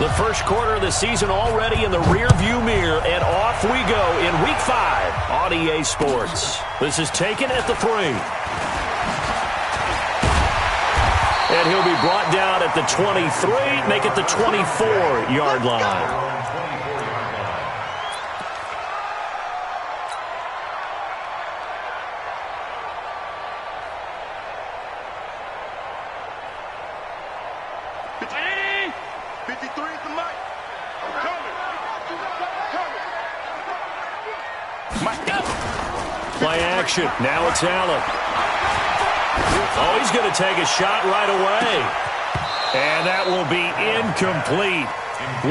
The first quarter of the season already in the rearview mirror, and off we go in Week 5 on EA Sports. This is taken at the 3. And he'll be brought down at the 23, make it the 24-yard line. Play action. Now it's Allen. Oh, he's going to take a shot right away. And that will be incomplete.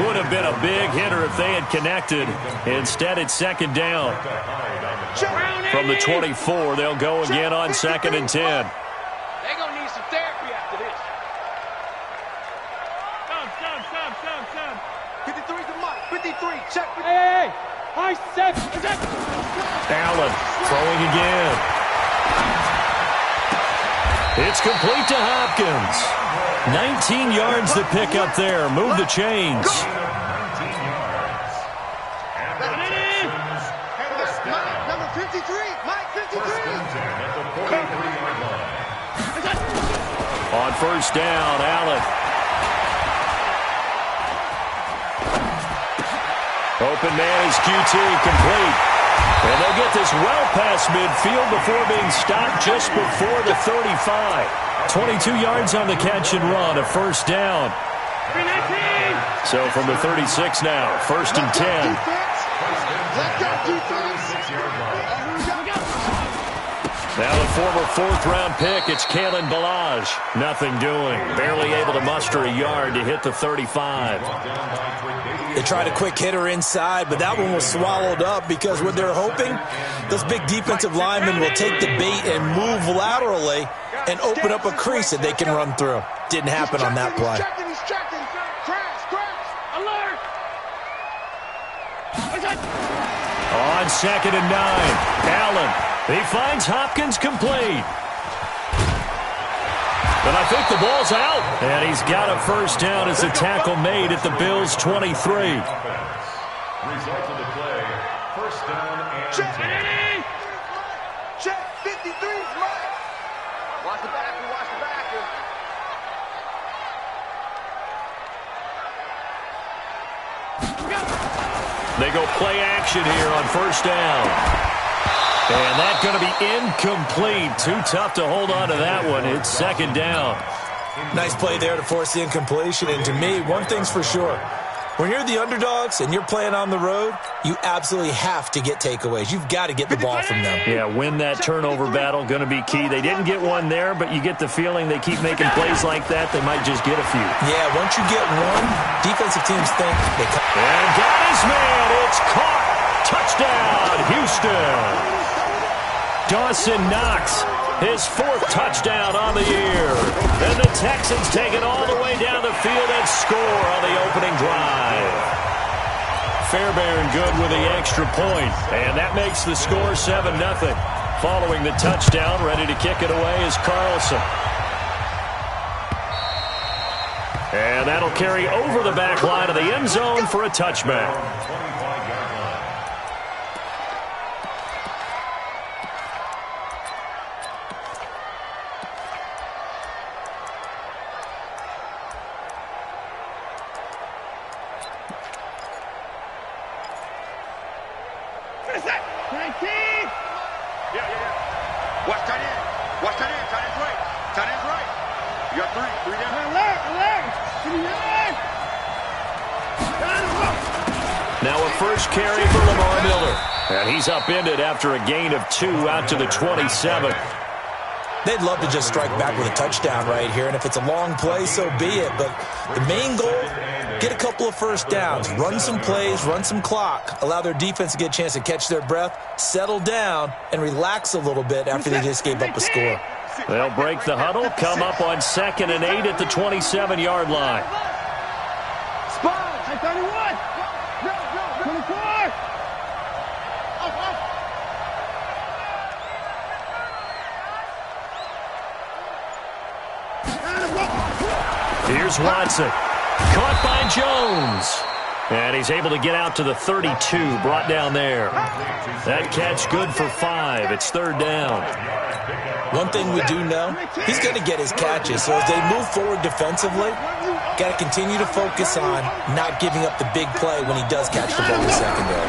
Would have been a big hitter if they had connected. Instead, it's second down. From the 24, they'll go again on 2nd and 10. They're going to need some therapy after this. Come. 53's the mark. 53. Check. Hey. I said. Allen throwing again. It's complete to Hopkins. 19 yards to pick up there. Move the chains. 19 yards. Number 53. Mike 53. On first down, Allen. Open man is QT, complete. And they'll get this well past midfield before being stopped just before the 35. 22 yards on the catch and run, a first down. So from the 36 now, 1st and 10. Now the former 4th-round pick, it's Kalen Ballage. Nothing doing. Barely able to muster a yard to hit the 35. They tried a quick hitter inside, but that one was swallowed up because what they're hoping, those big defensive linemen will take the bait and move laterally and open up a crease that they can run through. Didn't happen on that play. On 2nd and 9, Allen. He finds Hopkins complete. But I think the ball's out. And he's got a first down as the tackle made at the Bills' 23. Result of the play, first down and 10. Check 53's Mike. Watch the backer, watch the backer. They go play action here on first down. And that's going to be incomplete. Too tough to hold on to that one. It's second down. Nice play there to force the incompletion. And to me, one thing's for sure. When you're the underdogs and you're playing on the road, you absolutely have to get takeaways. You've got to get the ball from them. Yeah, win that turnover battle, going to be key. They didn't get one there, but you get the feeling they keep making plays like that, they might just get a few. Yeah, once you get one, defensive teams think they come. And got his man. It's caught. Touchdown, Houston. Dawson Knox, his 4th touchdown on the year. And the Texans take it all the way down the field and score on the opening drive. Fairbairn good with the extra point, and that makes the score 7-0. Following the touchdown, ready to kick it away is Carlson. And that'll carry over the back line of the end zone for a touchback. Now a first carry for Lamar Miller. And he's upended after a gain of 2 out to the 27. They'd love to just strike back with a touchdown right here. And if it's a long play, so be it. But the main goal, get a couple of first downs, run some plays, run some clock, allow their defense to get a chance to catch their breath, settle down, and relax a little bit after they just gave up a score. They'll break the huddle, come up on 2nd and 8 at the 27-yard line. Spot! 31! No, 24! Here's Watson. Caught by Jones. And he's able to get out to the 32, brought down there. That catch good for 5. It's third down. One thing we do know, he's going to get his catches. So as they move forward defensively, got to continue to focus on not giving up the big play when he does catch the ball in the secondary.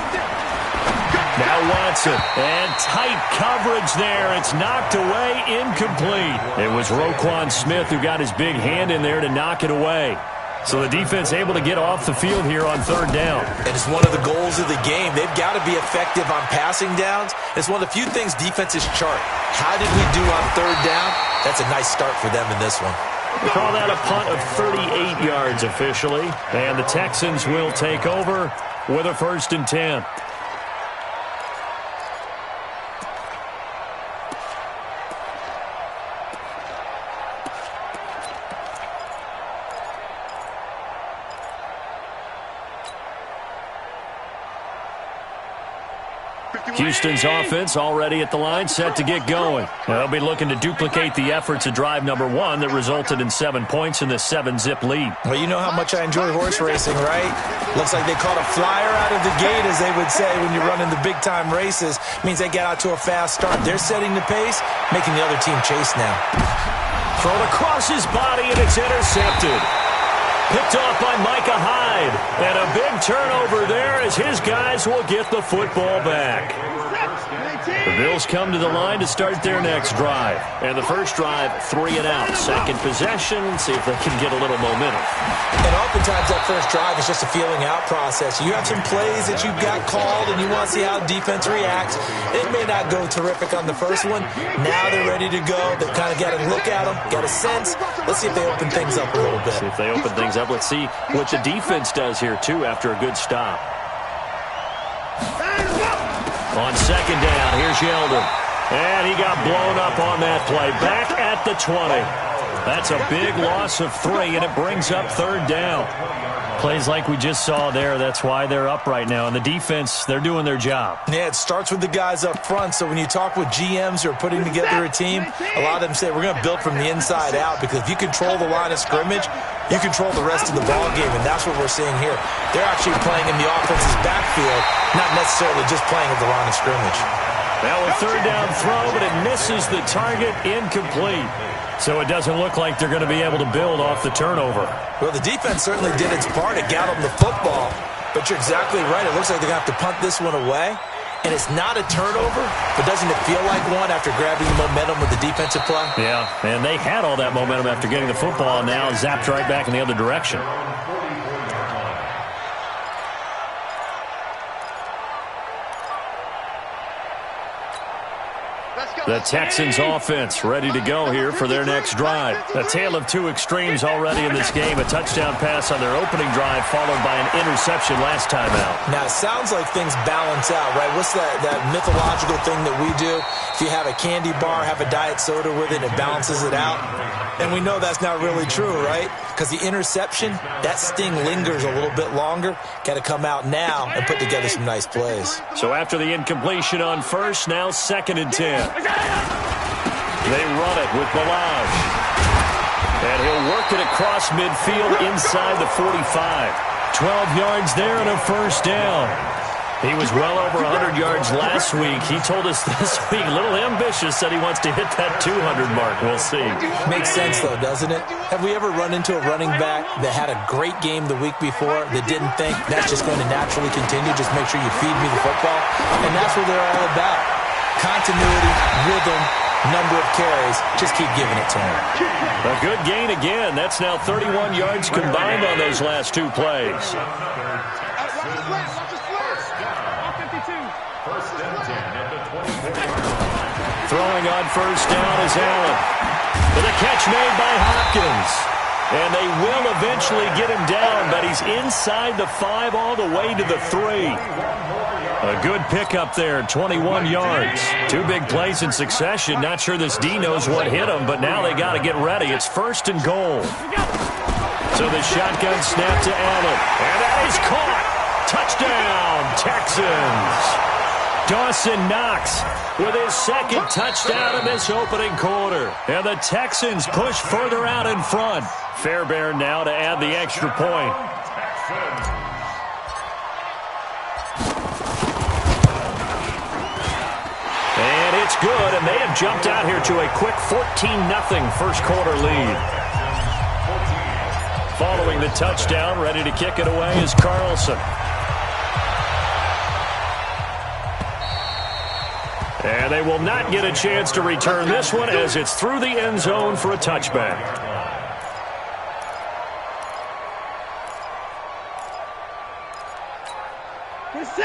Now Watson, and tight coverage there. It's knocked away, incomplete. It was Roquan Smith who got his big hand in there to knock it away. So the defense able to get off the field here on third down. And it's one of the goals of the game. They've got to be effective on passing downs. It's one of the few things defenses chart. How did we do on third down? That's a nice start for them in this one. We call that a punt of 38 yards officially. And the Texans will take over with a 1st and 10. Houston's offense already at the line, set to get going. They'll be looking to duplicate the efforts of drive number 1 that resulted in 7 points in the 7-zip lead. Well, you know how much I enjoy horse racing, right? Looks like they caught a flyer out of the gate, as they would say, when you're running the big-time races. Means they get out to a fast start. They're setting the pace, making the other team chase now. Thrown across his body, and it's intercepted. Picked off by Micah Hyde. And a big turnover there as his guys will get the football back. The Bills come to the line to start their next drive. And the first drive, 3 and out. Second possession, see if they can get a little momentum. And oftentimes that first drive is just a feeling out process. You have some plays that you've got called and you want to see how defense reacts. It may not go terrific on the first one. Now they're ready to go. They've kind of got to look at them, got a sense. Let's see if they open things up a little bit. See if they open things up. Let's see what the defense does here, too, after a good stop. On second down, here's Yeldon. And he got blown up on that play. Back at the 20. That's a big loss of 3, and it brings up third down. Plays like we just saw there, that's why they're up right now. And the defense, they're doing their job. Yeah, it starts with the guys up front. So when you talk with GMs who are putting together a team, a lot of them say we're going to build from the inside out, because if you control the line of scrimmage, you control the rest of the ball game, and that's what we're seeing here. They're actually playing in the offense's backfield, not necessarily just playing at the line of scrimmage. Now a third down throw, but it misses the target, incomplete. So it doesn't look like they're going to be able to build off the turnover. Well, the defense certainly did its part. It got them the football. But you're exactly right. It looks like they're going to have to punt this one away. And it's not a turnover, but doesn't it feel like one after grabbing the momentum with the defensive play? Yeah, and they had all that momentum after getting the football, and now zapped right back in the other direction. The Texans offense ready to go here for their next drive. A tale of 2 extremes already in this game. A touchdown pass on their opening drive followed by an interception last time out. Now, it sounds like things balance out, right? What's that mythological thing that we do? If you have a candy bar, have a diet soda with it, it balances it out. And we know that's not really true, right? Because the interception, that sting lingers a little bit longer. Got to come out now and put together some nice plays. So after the incompletion on first, now 2nd and 10. They run it with Balaj. And he'll work it across midfield inside the 45. 12 yards there and a first down. He was well over 100 yards last week. He told us this week, a little ambitious, said he wants to hit that 200 mark. We'll see. Makes sense, though, doesn't it? Have we ever run into a running back that had a great game the week before that didn't think that's just going to naturally continue? Just make sure you feed me the football. And that's what they're all about. Continuity, rhythm, number of carries. Just keep giving it to him. A good gain again. That's now 31 yards combined on those last 2 plays. Throwing on first down is Allen. With a catch made by Hopkins. And they will eventually get him down, but he's inside the 5 all the way to the 3. A good pickup there, 21 yards. 2 big plays in succession. Not sure this D knows what hit him, but now they got to get ready. It's 1st and goal. So the shotgun snap to Allen. And that is caught. Touchdown, Texans. Dawson Knox with his second touchdown in this opening quarter. And the Texans push further out in front. Fairbairn now to add the extra point. And it's good, and they have jumped out here to a quick 14-0 first quarter lead. Following the touchdown, ready to kick it away is Carlson. And they will not get a chance to return this one as it's through the end zone for a touchback.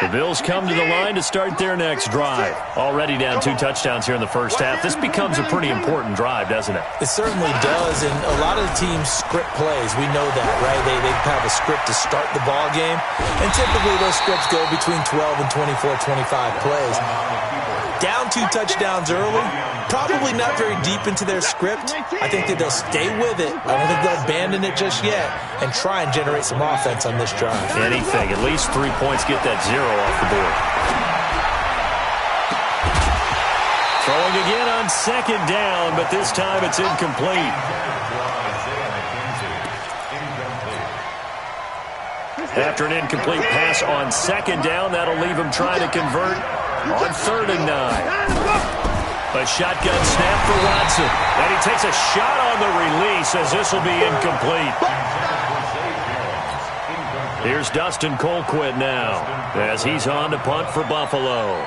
The Bills come to the line to start their next drive. Already down 2 touchdowns here in the first half. This becomes a pretty important drive, doesn't it? It certainly does, and a lot of the teams script plays. We know that, right? They have a script to start the ball game, and typically those scripts go between 12 and 24, 25 plays. Down 2 touchdowns early, probably not very deep into their script. I think that they'll stay with it. I don't think they'll abandon it just yet and try and generate some offense on this drive. Anything, at least 3 points, get that 0 off the board. Throwing again on second down, but this time it's incomplete. After an incomplete pass on second down, that'll leave him trying to convert on 3rd and 9. A shotgun snap for Watson. And he takes a shot on the release as this will be incomplete. Here's Dustin Colquitt now as he's on to punt for Buffalo.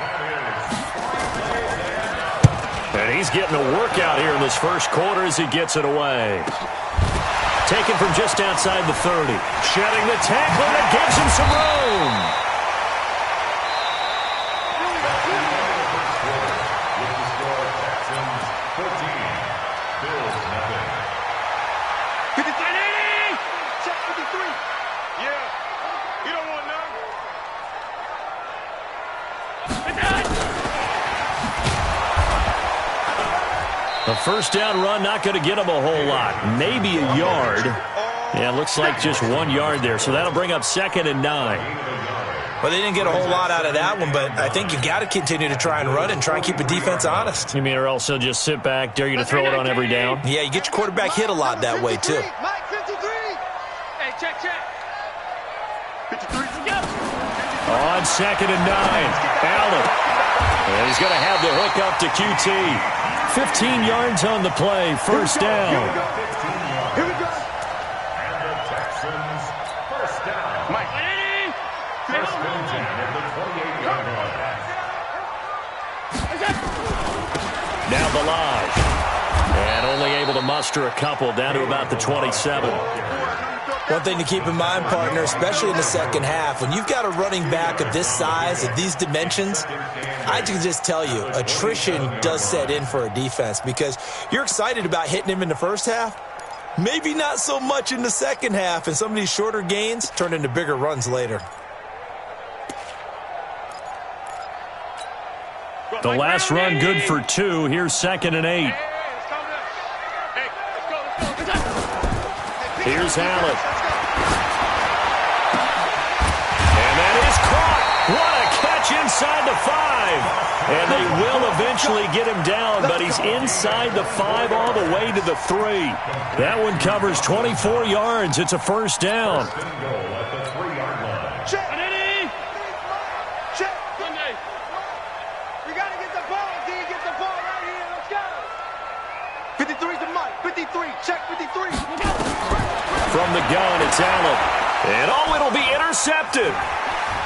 And he's getting a workout here in this first quarter as he gets it away. Taken from just outside the 30. Shedding the tackle that gives him some room. The first down run not going to get him a whole lot. Maybe a yard. Yeah, looks like just 1 yard there. So that'll bring up 2nd and 9. Well, they didn't get a whole lot out of that one, but I think you got to continue to try and run and try and keep the defense honest. You mean or else they'll just sit back, dare you to throw it on every down? Yeah, you get your quarterback hit a lot that way, too. Mike, 53. Hey, check. 53. On 2nd and 9. Allen. And he's going to have the hook up to QT. 15 yards on the play, first down. Here we go. And the Texans first down. Mike. First and 10 at the 28-yard line. Now Balaj. And only able to muster a couple down to about the 27. One thing to keep in mind, partner, especially in the second half, when you've got a running back of this size, of these dimensions, I can just tell you, attrition does set in for a defense because you're excited about hitting him in the first half. Maybe not so much in the second half, and some of these shorter gains turn into bigger runs later. The last run good for 2. Here's 2nd and 8. Here's Allen. And that is caught. What a catch inside the 5. And they will eventually get him down, but he's inside the 5 all the way to the 3. That one covers 24 yards. It's a first down. Check. Check. Sunday. We got to get the ball. D, get the ball right here. Let's go. 53 to Mike. 53. Check 53. From the gun, it's Allen. And it'll be intercepted.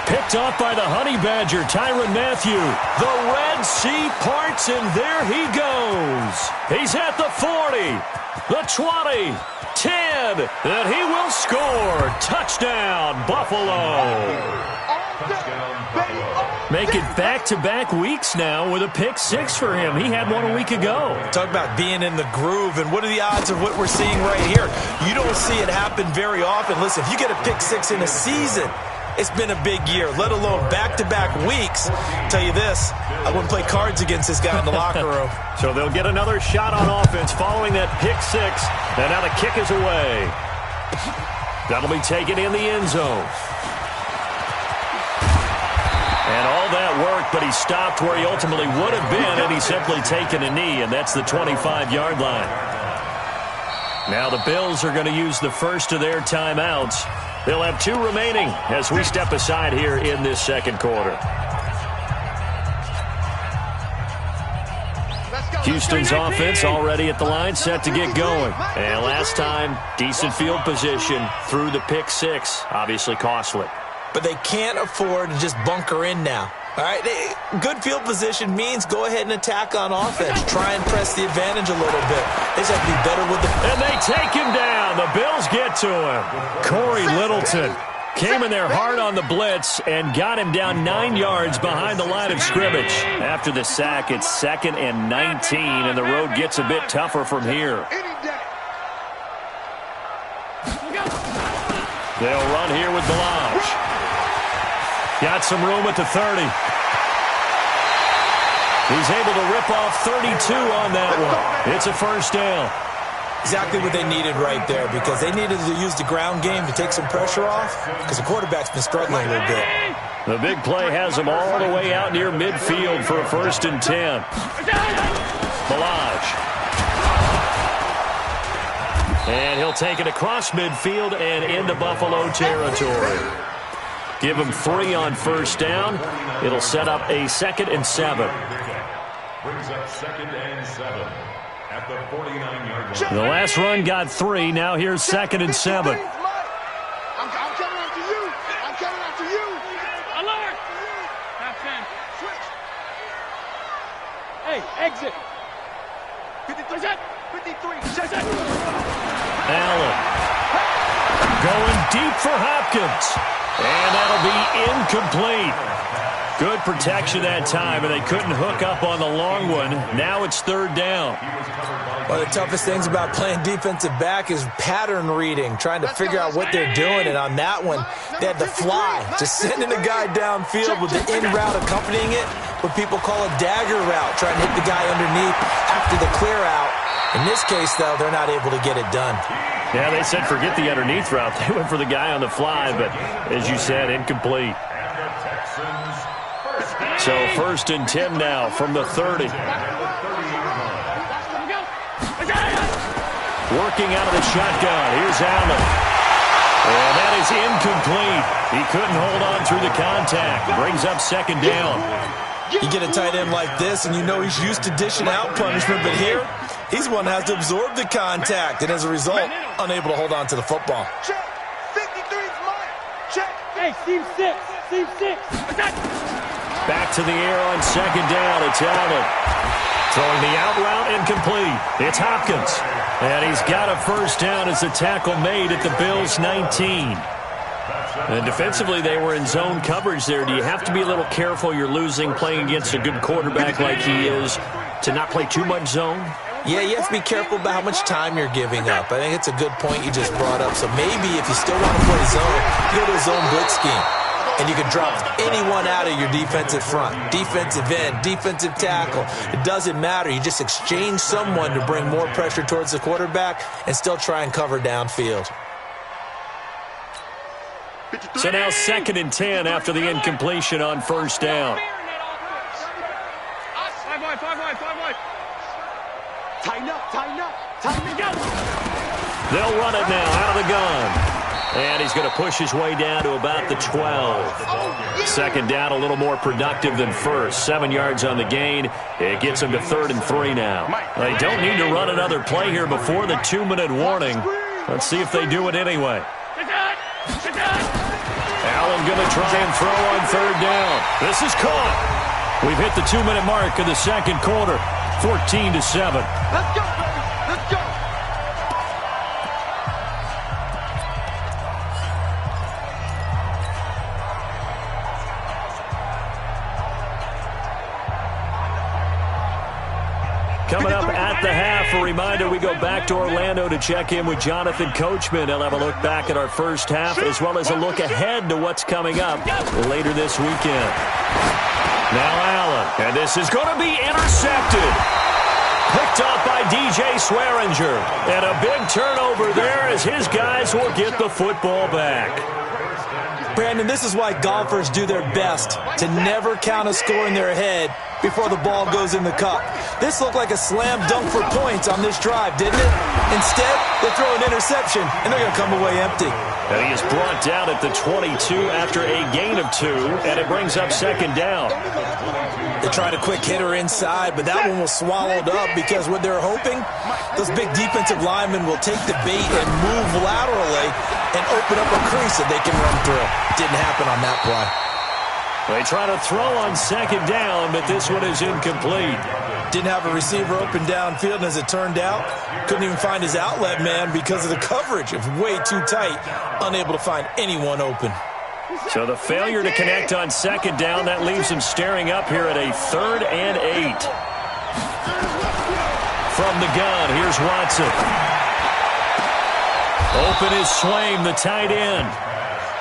Picked off by the Honey Badger, Tyrann Mathieu. The Red Sea parts, and there he goes. He's at the 40, the 20, 10, and he will score. Touchdown, Buffalo. Make it back-to-back weeks now with a pick 6 for him. He had one a week ago. Talk about being in the groove, and what are the odds of what we're seeing right here? You don't see it happen very often. Listen, if you get a pick 6 in a season, it's been a big year, let alone back-to-back weeks. Tell you this, I wouldn't play cards against this guy in the locker room. So they'll get another shot on offense following that pick 6, and now the kick is away. That'll be taken in the end zone. And all that work, but he stopped where he ultimately would have been had he simply taken a knee, and that's the 25-yard line. Now the Bills are going to use the first of their timeouts. They'll have 2 remaining as we step aside here in this second quarter. Houston's offense already at the line, set to get going. And last time, decent field position through the pick 6, obviously costly. But they can't afford to just bunker in now. All right, good field position means go ahead and attack on offense. Try and press the advantage a little bit. They just have to be better with the... And they take him down. The Bills get to him. Corey Littleton came in there hard on the blitz and got him down 9 yards behind the line of scrimmage. After the sack, it's 2nd and 19, and the road gets a bit tougher from here. They'll run here with Balaj. Got some room at the 30. He's able to rip off 32 on that one. It's a first down. Exactly what they needed right there, because they needed to use the ground game to take some pressure off, because the quarterback's been struggling a little bit. The big play has him all the way out near midfield for a 1st and 10. Balaj. And he'll take it across midfield and into Buffalo territory. Give him 3 on first down. It'll set up a 2nd and 7. Brings up 2nd and 7 at the 49-yard line. The last run got 3. Now here's 2nd and 7. I'm coming after you. I'm coming after you. Alert! Half 10. Switch. Hey, exit. 53. 53. Allen going deep for Hopkins. And that'll be incomplete. Good protection that time, and they couldn't hook up on the long one. Now it's 3rd down. One of the toughest things about playing defensive back is pattern reading, trying to figure out what they're doing. And on that one, they had to fly, just sending a guy downfield with the in route accompanying it, what people call a dagger route, trying to hit the guy underneath after the clear out. In this case, though, they're not able to get it done. Yeah, they said forget the underneath route. They went for the guy on the fly, but as you said, incomplete. So 1st and 10 now from the 30. Working out of the shotgun. Here's Allen. And that is incomplete. He couldn't hold on through the contact. Brings up 2nd down. You get a tight end like this, and you know he's used to dishing out punishment, but here, he's the one that has to absorb the contact, and as a result, unable to hold on to the football. Check. 53's mine. Check. Hey, seam 6. Seam 6. Back to the air on 2nd down. It's Allen. Throwing the out route incomplete. It's Hopkins. And he's got a first down as the tackle made at the Bills' 19. And defensively, they were in zone coverage there. Do you have to be a little careful you're losing playing against a good quarterback like he is to not play too much zone? Yeah, you have to be careful about how much time you're giving up. I think it's a good point you just brought up. So maybe if you still want to play zone, you go to a zone blitz scheme. And you can drop anyone out of your defensive front, defensive end, defensive tackle. It doesn't matter. You just exchange someone to bring more pressure towards the quarterback and still try and cover downfield. So now 2nd and 10 after the incompletion on first down. 5 wide. Tighten up. Tighten up. They'll run it now out of the gun. And he's going to push his way down to about the 12. 2nd down, a little more productive than first. 7 yards on the gain. It gets him to 3rd and 3 now. They don't need to run another play here before the 2-minute warning. Let's see if they do it anyway. Allen going to try and throw on 3rd down. This is caught. We've hit the 2-minute mark of the second quarter. 14-7. Let's go, baby. Let's go. Coming up at the half, a reminder, we go back to Orlando to check in with Jonathan Coachman. He'll have a look back at our first half as well as a look ahead to what's coming up later this weekend. Now Allen, and this is going to be intercepted. Picked up by DJ Swearinger. And a big turnover there as his guys will get the football back. Brandon, this is why golfers do their best to never count a score in their head before the ball goes in the cup. This looked like a slam dunk for points on this drive, didn't it? Instead, they throw an interception, and they're going to come away empty. And he is brought down at the 22 after a gain of 2, and it brings up second down. They tried a quick hitter inside, but that one was swallowed up because what they're hoping, those big defensive linemen will take the bait and move laterally and open up a crease that they can run through. Didn't happen on that play. They try to throw on second down, but this one is incomplete. Didn't have a receiver open downfield, and as it turned out, couldn't even find his outlet man because of the coverage. It was way too tight, unable to find anyone open. So the failure to connect on second down, that leaves him staring up here at a 3rd and 8. From the gun, here's Watson. Open is Swaim, the tight end.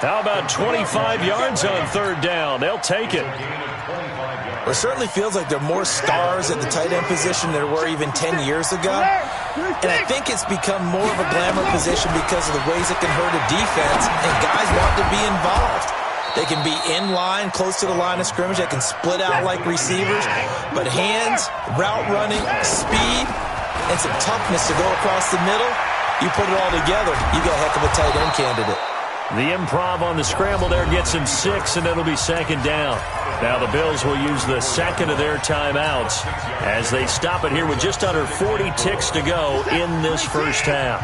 How about 25 yards on 3rd down? They'll take it. Well, it certainly feels like there are more stars at the tight end position than there were even 10 years ago. And I think it's become more of a glamour position because of the ways it can hurt a defense, and guys want to be involved. They can be in line, close to the line of scrimmage. They can split out like receivers. But hands, route running, speed, and some toughness to go across the middle, you put it all together, you got a heck of a tight end candidate. The improv on the scramble there gets him 6, and it'll be second down. Now the Bills will use the second of their timeouts as they stop it here with just under 40 ticks to go in this first half.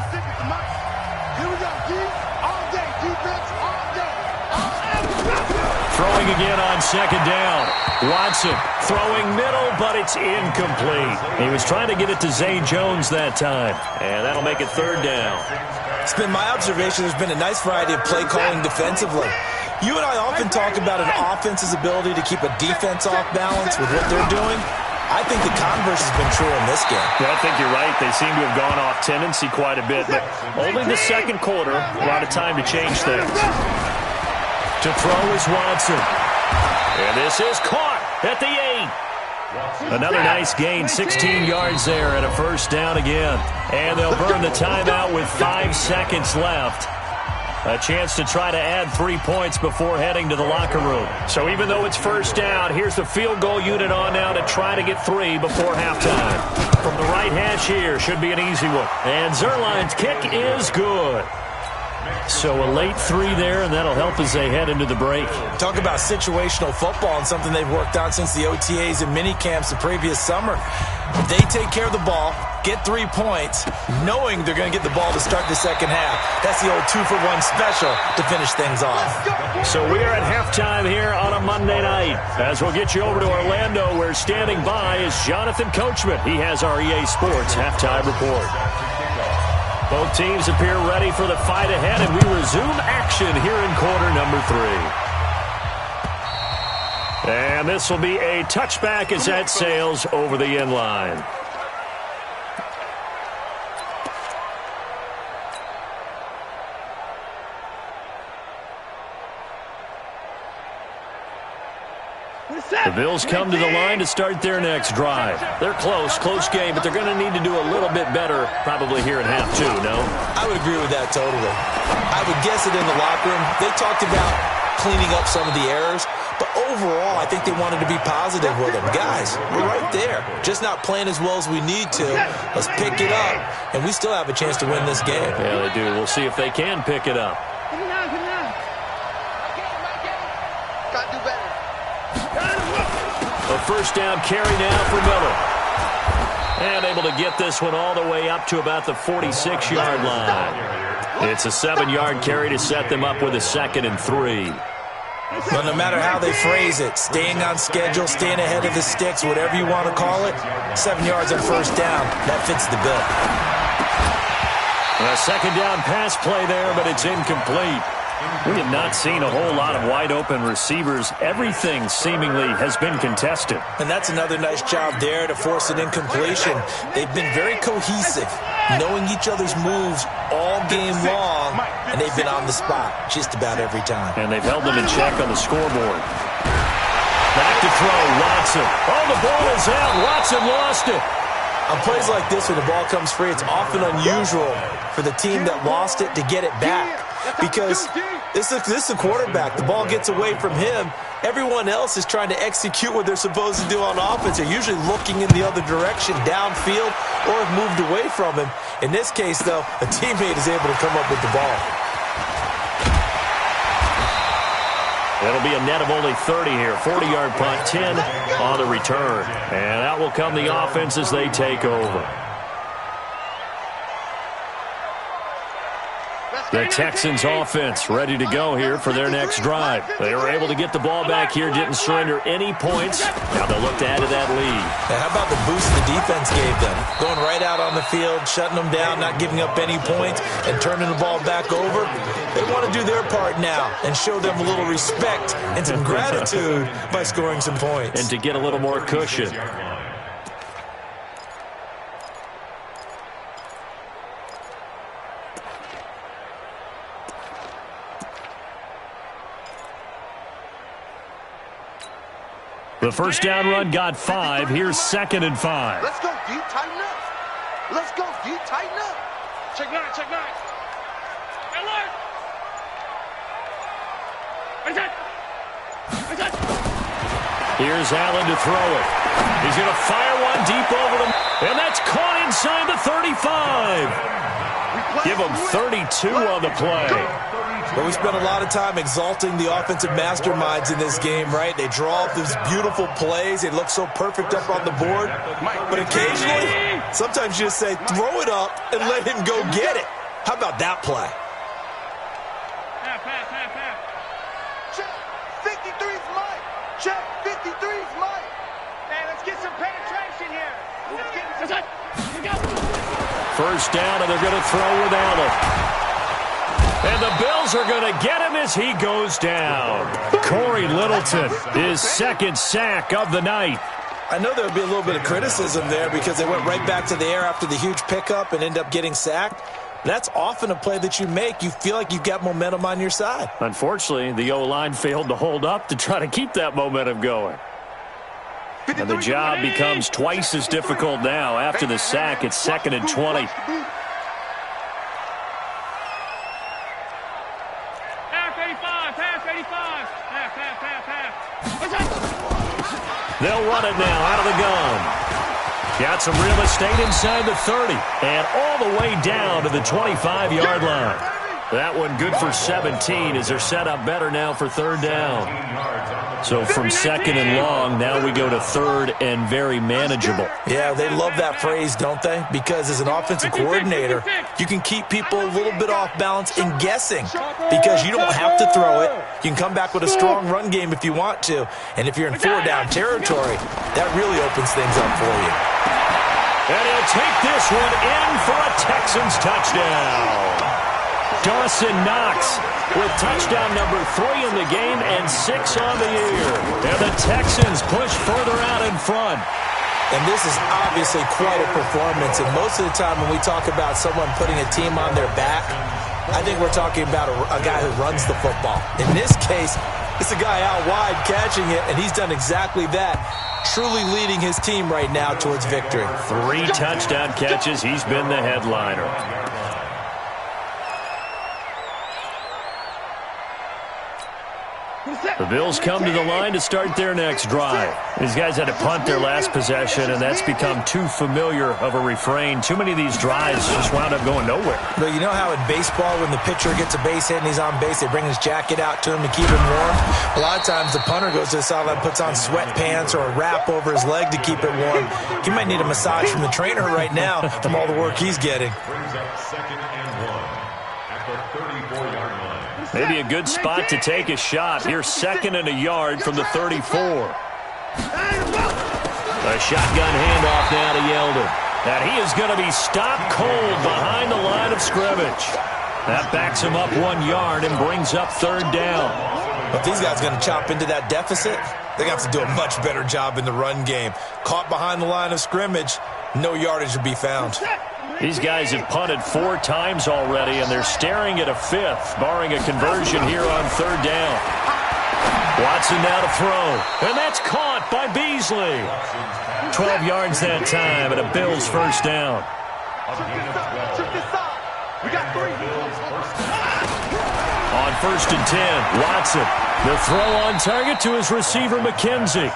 Throwing again on second down. Watson throwing middle, but it's incomplete. He was trying to get it to Zay Jones that time, and that'll make it 3rd down. It's been my observation there's been a nice variety of play calling defensively. You and I often talk about an offense's ability to keep a defense off balance with what they're doing. I think the converse has been true in this game. Yeah, I think you're right. They seem to have gone off tendency quite a bit, but only the second quarter, a lot of time to change things. To throw is Watson. And this is caught at the 8. Another nice gain, 16 yards there and a first down again. And they'll burn the timeout with 5 seconds left. A chance to try to add 3 points before heading to the locker room. So even though it's first down, here's the field goal unit on now to try to get 3 before halftime. From the right hash here, should be an easy one. And Zerline's kick is good. So a late 3 there, and that'll help as they head into the break. Talk about situational football and something they've worked on since the OTAs and mini camps the previous summer. They take care of the ball, get 3 points, knowing they're going to get the ball to start the second half. That's the old 2-for-1 special to finish things off. So we are at halftime here on a Monday night. As we'll get you over to Orlando, where standing by is Jonathan Coachman. He has our EA Sports halftime report. Both teams appear ready for the fight ahead, and we resume action here in quarter number 3. And this will be a touchback as that sails over the end line. The Bills come to the line to start their next drive. They're close game, but they're going to need to do a little bit better probably here in half 2, no? I would agree with that totally. I would guess it in the locker room. They talked about cleaning up some of the errors, but overall I think they wanted to be positive with them. Guys, we're right there. Just not playing as well as we need to. Let's pick it up, and we still have a chance to win this game. Yeah, they do. We'll see if they can pick it up. A first down carry now for Miller. And able to get this one all the way up to about the 46-yard line. It's a 7-yard carry to set them up with a 2nd and 3. But no matter how they phrase it, staying on schedule, staying ahead of the sticks, whatever you want to call it, 7 yards on first down, that fits the bill. A second down pass play there, but it's incomplete. We have not seen a whole lot of wide-open receivers. Everything seemingly has been contested. And that's another nice job there to force an incompletion. They've been very cohesive, knowing each other's moves all game long, and they've been on the spot just about every time. And they've held them in check on the scoreboard. Back to throw, Watson. Oh, the ball is out. Watson lost it. On plays like this, when the ball comes free, it's often unusual for the team that lost it to get it back. Because This is a quarterback. The ball gets away from him. Everyone else is trying to execute what they're supposed to do on offense. They're usually looking in the other direction, downfield, or have moved away from him. In this case, though, a teammate is able to come up with the ball. It'll be a net of only 30 here. 40-yard punt, 10 on the return. And that will come the offense as they take over. The Texans offense ready to go here for their next drive. They were able to get the ball back here, didn't surrender any points. Now they'll look to add to that lead. Now, how about the boost the defense gave them? Going right out on the field, shutting them down, not giving up any points, and turning the ball back over. They want to do their part now and show them a little respect and some gratitude by scoring some points. And to get a little more cushion. The first down run got 5. Here's 2nd and 5. Let's go deep, tighten up. Let's go deep, tighten up. Check 9, check 9. Alert! Reset! Here's Allen to throw it. He's going to fire one deep over them. And that's caught inside the 35. Give him 32 on the play. But we spent a lot of time exalting the offensive masterminds in this game, right? They draw up these beautiful plays. They look so perfect up on the board. But occasionally, sometimes you just say, throw it up and let him go get it. How about that play? Half. Check. 53's Mike. Check. 53's Mike. Hey, let's get some penetration here. Let's get some... First down, and they're going to throw with Allen. And the Bills are going to get him as he goes down. Corey Littleton, his 2nd sack of the night. I know there would be a little bit of criticism there because they went right back to the air after the huge pickup and end up getting sacked. That's often a play that you make. You feel like you've got momentum on your side. Unfortunately, the O-line failed to hold up to try to keep that momentum going. And the job becomes twice as difficult now. After the sack, it's 2nd and 20. They'll run it now out of the gun. Got some real estate inside the 30 and all the way down to the 25-yard line. That one good for 17 as they're set up better now for 3rd down. So from 2nd and long, now we go to 3rd and very manageable. Yeah, they love that phrase, don't they? Because as an offensive coordinator, you can keep people a little bit off balance and guessing because you don't have to throw it. You can come back with a strong run game if you want to. And if you're in 4-down territory, that really opens things up for you. And he'll take this one in for a Texans touchdown. Dawson Knox with touchdown number 3 in the game and 6 on the year. And the Texans push further out in front. And this is obviously quite a performance. And most of the time when we talk about someone putting a team on their back, I think we're talking about a guy who runs the football. In this case, it's a guy out wide catching it, and he's done exactly that. Truly leading his team right now towards victory. 3 touchdown catches. He's been the headliner. The Bills come to the line to start their next drive. These guys had to punt their last possession, and that's become too familiar of a refrain. Too many of these drives just wound up going nowhere. But you know how in baseball, when the pitcher gets a base hit and he's on base, they bring his jacket out to him to keep him warm? A lot of times the punter goes to the sideline, puts on sweatpants or a wrap over his leg to keep it warm. He might need a massage from the trainer right now from all the work he's getting. Brings up 2nd and 1 at the 34-yard line. Maybe a good spot to take a shot. Here's 2nd and a yard from the 34. A shotgun handoff now to Yeldon. And he is going to be stopped cold behind the line of scrimmage. That backs him up 1 yard and brings up 3rd down. If these guys are going to chop into that deficit, they're going to have to do a much better job in the run game. Caught behind the line of scrimmage, no yardage to be found. These guys have punted 4 times already, and they're staring at a 5th, barring a conversion here on 3rd down. Watson now to throw, and that's caught by Beasley. 12 yards that time, and a Bills first down. We got 3. On 1st and 10. Watson, the throw on target to his receiver, McKenzie.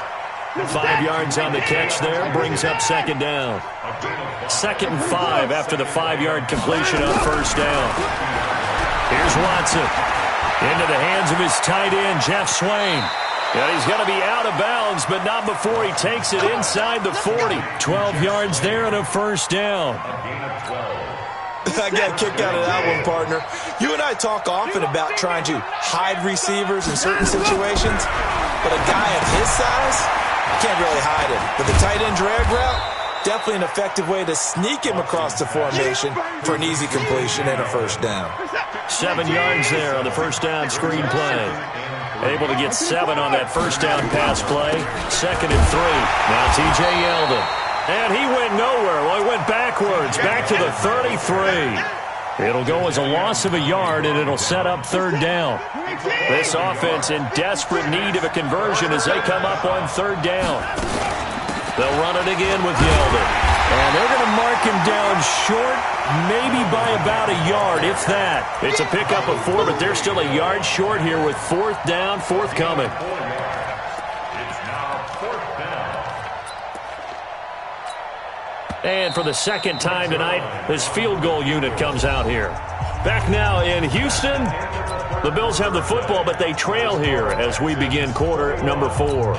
5 yards on the catch there, brings up 2nd down. 2nd and 5 after the 5-yard completion on 1st down. Here's Watson. Into the hands of his tight end, Jeff Swain. And he's going to be out of bounds, but not before he takes it inside the 40. 12 yards there and a 1st down. I got a kick out of that one, partner. You and I talk often about trying to hide receivers in certain situations, but a guy of his size can't really hide him. But the tight end drag route, definitely an effective way to sneak him across the formation for an easy completion and a 1st down. 7 yards there on the 1st down screen play. Able to get 7 on that 1st down pass play. 2nd and 3. Now T.J. Yeldon. And he went nowhere. Well, he went backwards, back to the 33. It'll go as a loss of a yard, and it'll set up 3rd down. This offense in desperate need of a conversion as they come up on 3rd down. They'll run it again with Yeldon. And they're going to mark him down short, maybe by about a yard, if that. It's a pickup of 4, but they're still a yard short here with 4th down, forthcoming. It's now 4th down. And for the 2nd time tonight, this field goal unit comes out here. Back now in Houston, the Bills have the football, but they trail here as we begin quarter number 4.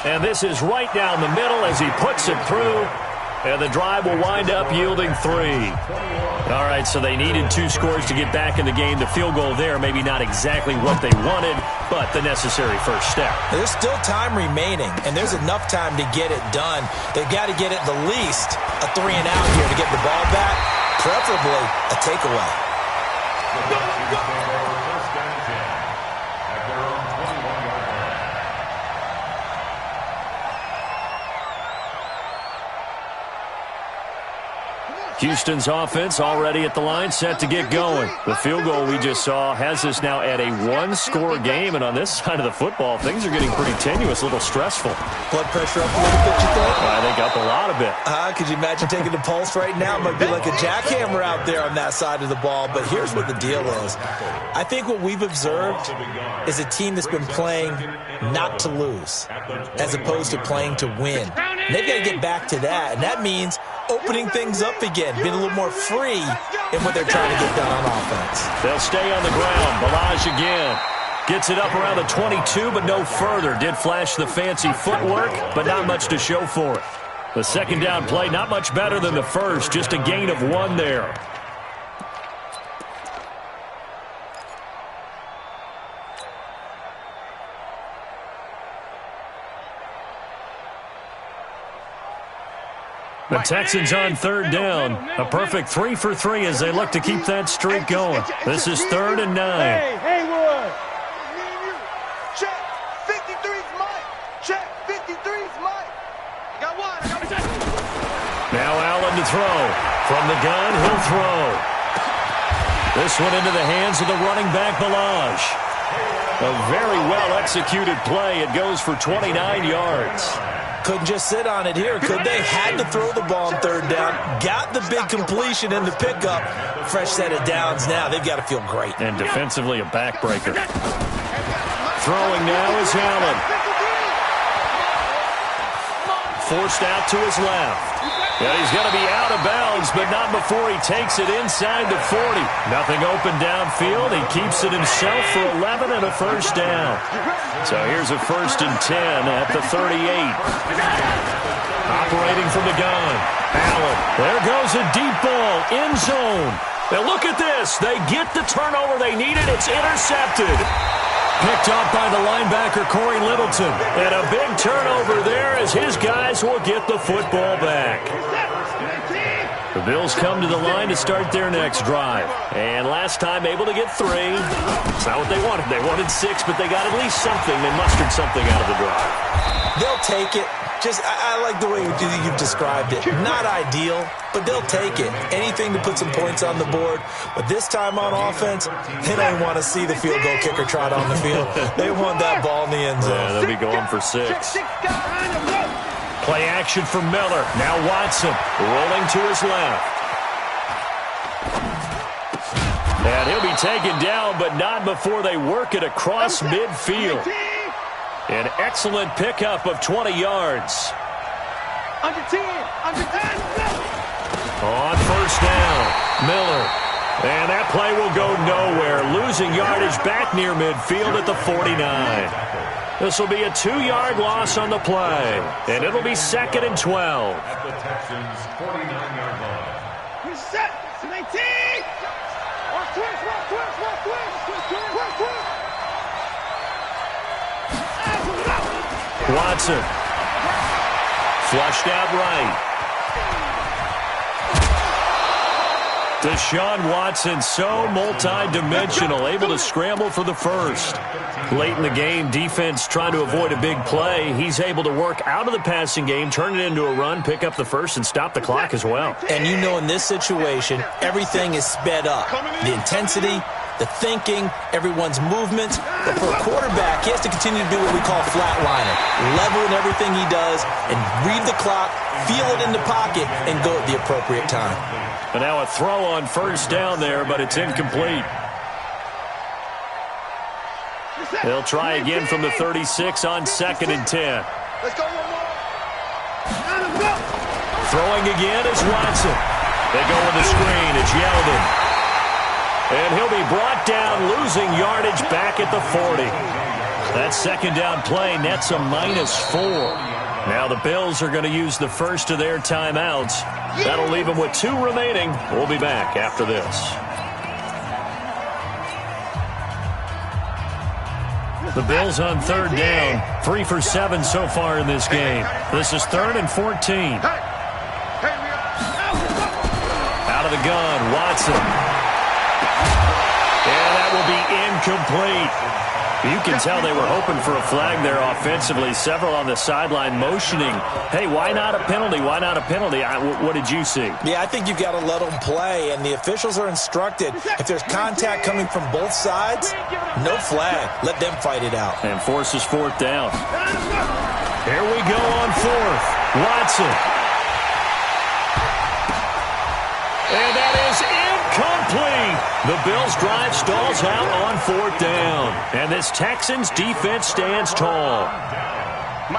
And this is right down the middle as he puts it through. And the drive will wind up yielding 3. All right, so they needed 2 scores to get back in the game. The field goal there, maybe not exactly what they wanted, but the necessary first step. There's still time remaining, and there's enough time to get it done. They've got to get at the least a 3 and out here to get the ball back, preferably a takeaway. Houston's offense already at the line, set to get going. The field goal we just saw has us now at a 1-score game, and on this side of the football, things are getting pretty tenuous, a little stressful. Blood pressure up a little bit, you think? I think up a lot of it. Could you imagine taking the pulse right now? It might be like a jackhammer out there on that side of the ball, but here's what the deal is. I think what we've observed is a team that's been playing not to lose as opposed to playing to win. And they've got to get back to that, and that means opening things up again, being a little more free in what they're trying to get done on offense. They'll stay on the ground. Balaj again. Gets it up around the 22, but no further. Did flash the fancy footwork, but not much to show for it. The 2nd down play, not much better than the first. Just a gain of 1 there. The Texans on 3rd down. A perfect 3 for 3 as they look to keep that streak going. This is 3rd and 9. Hey, Haywood. Check. 53's Mike. Check. 53's Mike. Got one. Now Allen to throw. From the gun, he'll throw. This one into the hands of the running back, Balaj. A very well-executed play. It goes for 29 yards. Couldn't just sit on it here, could they? Had to throw the ball on 3rd down. Got the big completion in the pickup. Fresh set of downs now. They've got to feel great. And defensively a backbreaker. Throwing now is Allen. Forced out to his left. Yeah, he's going to be out of bounds, but not before he takes it inside the 40. Nothing open downfield. He keeps it himself for 11 and a 1st down. So here's a 1st and 10 at the 38. Operating from the gun. Allen. There goes a deep ball. End zone. Now look at this. They get the turnover they needed. It's intercepted. Picked up by the linebacker, Corey Littleton. And a big turnover there as his guys will get the football back. The Bills come to the line to start their next drive. And last time able to get 3. It's not what they wanted. They wanted 6, but they got at least something. They mustered something out of the drive. They'll take it. I like the way you've described it. Not ideal, but they'll take it. Anything to put some points on the board. But this time on offense, they don't want to see the field goal kicker trot on the field. They want that ball in the end zone. Yeah, they'll be going for 6. Play action for Miller. Now Watson rolling to his left. And he'll be taken down, but not before they work it across midfield. An excellent pickup of 20 yards. Under 10. Under 10. On first down, Miller. And that play will go nowhere. Losing yardage back near midfield at the 49. This will be a 2-yard loss on the play. And it'll be 2nd and 12. At the Texans' 49-yard line. Reset. 19. Twist. Watson. Flushed out right. Deshaun Watson, so multi-dimensional, able to scramble for the first. Late in the game, defense trying to avoid a big play. He's able to work out of the passing game, turn it into a run, pick up the first, and stop the clock as well. And you know in this situation, everything is sped up. The intensity, the thinking, everyone's movements. But for a quarterback, he has to continue to do what we call flatliner. Level in everything he does and read the clock, feel it in the pocket, and go at the appropriate time. And now a throw on first down there, but it's incomplete. They'll try again from the 36 on 2nd and 10. Let's go one more. Throwing again is Watson. They go with the screen. It's Yeldon. And he'll be brought down, losing yardage back at the 40. That second down play nets a -4. Now the Bills are going to use the first of their timeouts. That'll leave them with 2 remaining. We'll be back after this. The Bills on 3rd down, 3 for 7 so far in this game. This is 3rd and 14. Out of the gun, Watson. And that will be incomplete. You can tell they were hoping for a flag there offensively. Several on the sideline motioning, hey, why not a penalty? Why not a penalty? What did you see? Yeah, I think you've got to let them play, and the officials are instructed. If there's contact coming from both sides, no flag. Let them fight it out. And forces 4th down. Here we go on 4th. Watson. And that is incomplete. The Bills' drive stalls out on 4th down. And this Texans defense stands tall.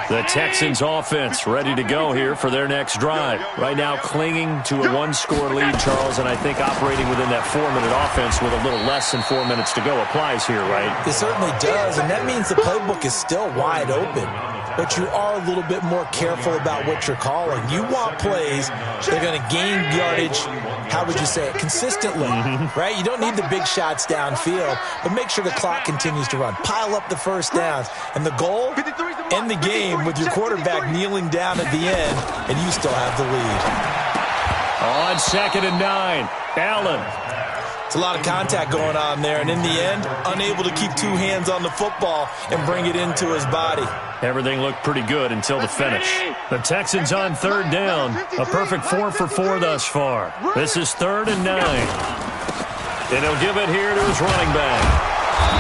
The Texans offense ready to go here for their next drive. Right now clinging to a 1-score lead, Charles, and I think operating within that 4-minute offense with a little less than 4 minutes to go applies here, right? It certainly does, and that means the playbook is still wide open. But you are a little bit more careful about what you're calling. You want plays that are going to gain yardage, how would you say it, consistently, right? You don't need the big shots downfield, but make sure the clock continues to run. Pile up the first downs. And the goal, end the game with your quarterback kneeling down at the end, and you still have the lead. On 2nd and 9, Allen. It's a lot of contact going on there, and in the end, unable to keep 2 hands on the football and bring it into his body. Everything looked pretty good until the finish. The Texans on 3rd down. A perfect 4 for 4 thus far. This is 3rd and 9. And he'll give it here to his running back.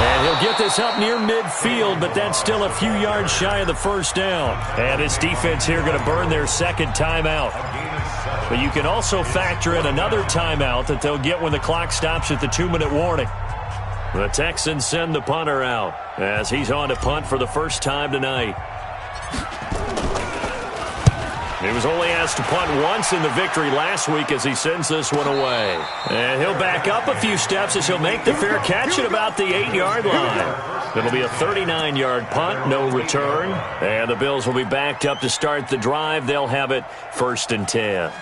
And he'll get this up near midfield, but that's still a few yards shy of the first down. And this defense here going to burn their 2nd timeout. But you can also factor in another timeout that they'll get when the clock stops at the 2-minute warning. The Texans send the punter out as he's on to punt for the first time tonight. He was only asked to punt once in the victory last week as he sends this one away. And he'll back up a few steps as he'll make the fair catch at about the 8-yard line. It'll be a 39-yard punt, no return. And the Bills will be backed up to start the drive. They'll have it 1st and 10.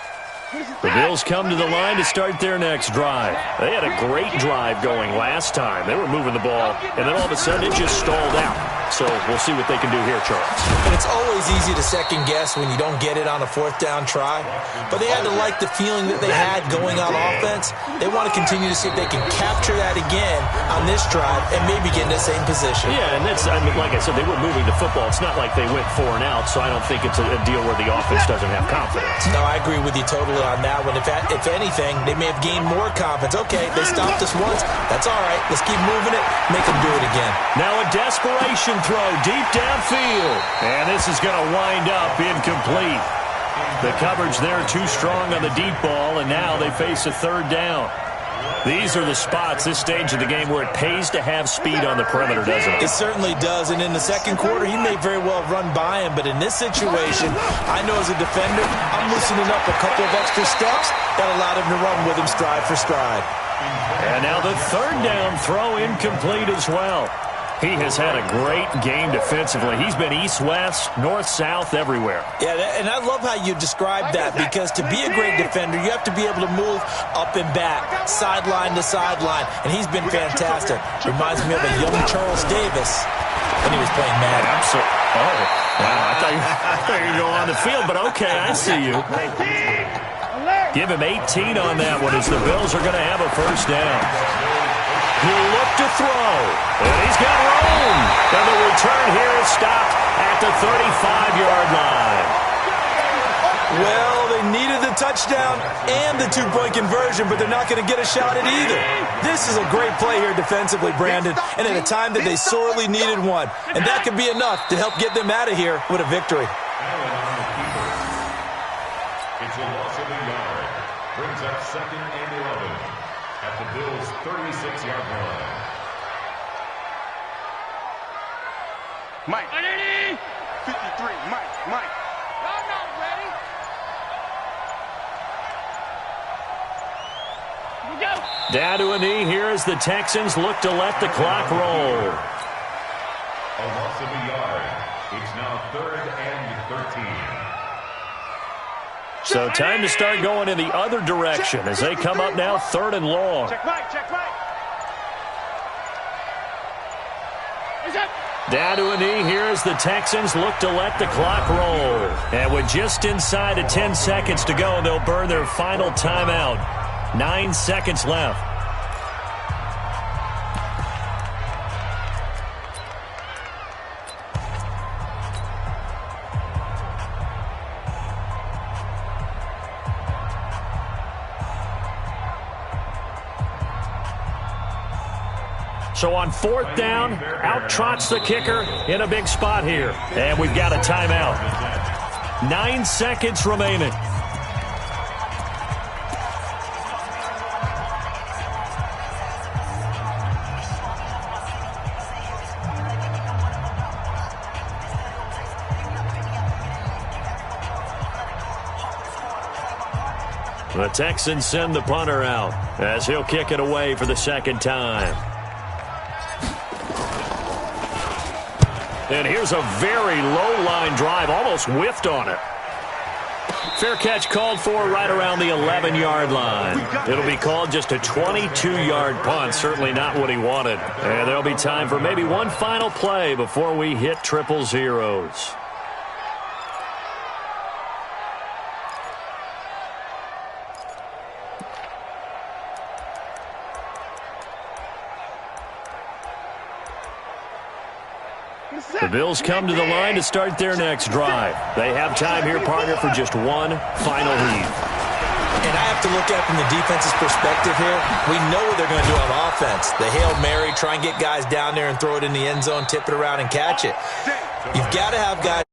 The Bills come to the line to start their next drive. They had a great drive going last time. They were moving the ball, and then all of a sudden it just stalled out. So we'll see what they can do here, Charles. And it's always easy to second guess when you don't get it on a 4th down try. But they had to like the feeling that they had going on offense. They want to continue to see if they can capture that again on this drive and maybe get in the same position. Yeah, and that's, I mean, like I said, they were moving the football. It's not like they went 4 and out, so I don't think it's a deal where the offense doesn't have confidence. No, I agree with you totally on that one. If anything, they may have gained more confidence. Okay, they stopped us once. That's all right. Let's keep moving it. Make them do it again. Now a desperation throw deep downfield. And this is going to wind up incomplete. The coverage there too strong on the deep ball, and now they face a third down. These are the spots, this stage of the game, where it pays to have speed on the perimeter, doesn't it? It certainly does, and in the second quarter, he may very well have run by him, but in this situation, I know as a defender, I'm loosening up a couple of extra steps that allowed him to run with him stride for stride. And now the third down throw incomplete as well. He has had a great game defensively. He's been east-west, north-south, everywhere. Yeah, and I love how you describe that, because to be a great defender, you have to be able to move up and back, sideline to sideline, and he's been fantastic. Reminds me of a young Charles Davis when he was playing Madden. Absolutely. Oh, wow, I thought you were going to go on the field, but okay, I see you. Give him 18 on that one as the Bills are going to have a first down. He'll look to throw, and he's got room. And the return here is stopped at the 35-yard line. Well, they needed the touchdown and the two-point conversion, but they're not going to get a shot at either. This is a great play here defensively, Brandon, and at a time that they sorely needed one. And that could be enough to help get them out of here with a victory. It's a loss of a yard. Brings up 2nd and 11 at the Bills' 36-yard line. Mike. 53. Mike. I'm not ready. Here we go. Down to a knee here as the Texans look to let the clock roll. A loss of a yard. It's now 3rd and 13. So time to start going in the other direction as they come up now 3rd and long. Check right. He's up. Down to a knee here as the Texans look to let the clock roll. And with just inside of 10 seconds to go, they'll burn their final timeout. 9 seconds left. So on 4th down, out trots the kicker in a big spot here. And we've got a timeout. 9 seconds remaining. The Texans send the punter out as he'll kick it away for the second time. And here's a very low-line drive, almost whiffed on it. Fair catch called for right around the 11-yard line. It'll be called just a 22-yard punt, certainly not what he wanted. And there'll be time for maybe one final play before we hit triple zeros. The Bills come to the line to start their next drive. They have time here, partner, for just one final lead. And I have to look at it from the defense's perspective here. We know what they're going to do on offense. The Hail Mary, try and get guys down there and throw it in the end zone, tip it around and catch it. You've got to have guys